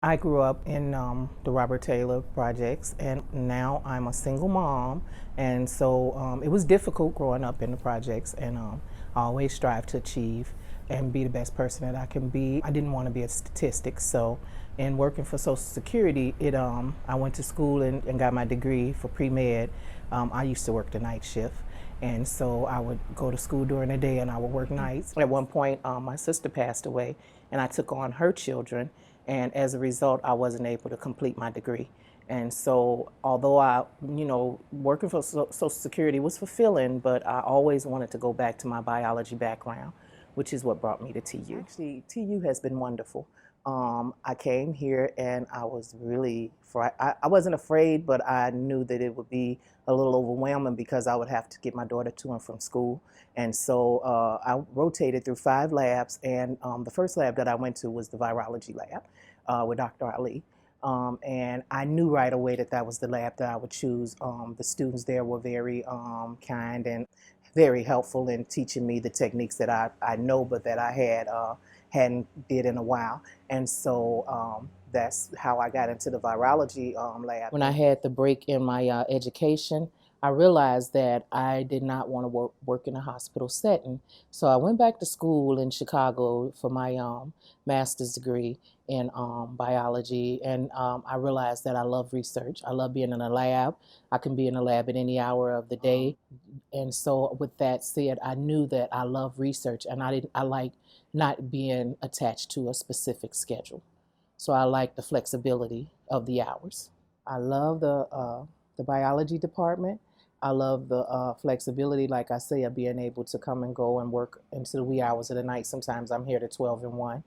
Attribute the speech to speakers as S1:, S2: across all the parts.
S1: I grew up in the Robert Taylor projects, and now I'm a single mom. And so it was difficult growing up in the projects, and I always strive to achieve and be the best person that I can be. I didn't want to be a statistic, so in working for Social Security, I went to school and got my degree for pre-med. I used to work the night shift. And so I would go to school during the day and I would work nights. At one point, my sister passed away and I took on her children. And as a result, I wasn't able to complete my degree. And so, although working for Social Security was fulfilling, but I always wanted to go back to my biology background, which is what brought me to TU. Actually, TU has been wonderful. I came here and I was really, I wasn't afraid, but I knew that it would be a little overwhelming because I would have to get my daughter to and from school. And so I rotated through 5 labs, and the first lab that I went to was the virology lab with Dr. Ali. And I knew right away that that was the lab that I would choose. The students there were very kind and very helpful in teaching me the techniques that I know, but that I hadn't did in a while. And so that's how I got into the virology lab. When I had the break in my education, I realized that I did not want to work in a hospital setting. So I went back to school in Chicago for my master's degree in biology. And I realized that I love research. I love being in a lab. I can be in a lab at any hour of the day. And so with that said, I knew that I love research and I like not being attached to a specific schedule. So I like the flexibility of the hours. I love the biology department. I love the flexibility, like I say, of being able to come and go and work into the wee hours of the night. Sometimes I'm here to 12 and 1.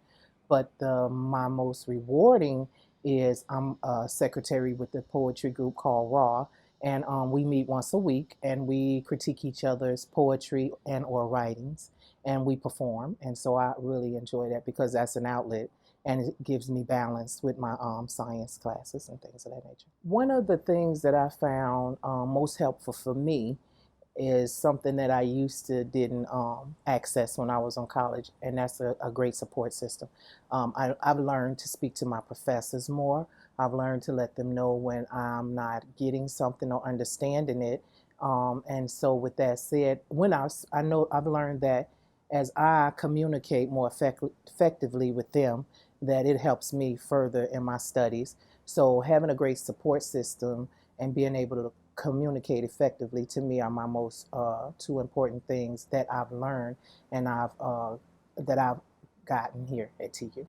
S1: But my most rewarding is I'm a secretary with the poetry group called Raw. And we meet once a week and we critique each other's poetry and or writings and we perform. And so I really enjoy that because that's an outlet and it gives me balance with my science classes and things of that nature. One of the things that I found most helpful for me is something that I used to didn't access when I was in college, and that's a great support system. I've learned to speak to my professors more. I've learned to let them know when I'm not getting something or understanding it. And so with that said, I know I've learned that as I communicate more effectively with them, that it helps me further in my studies. So having a great support system and being able to communicate effectively to me are my most two important things that I've learned and that I've gotten here at TU.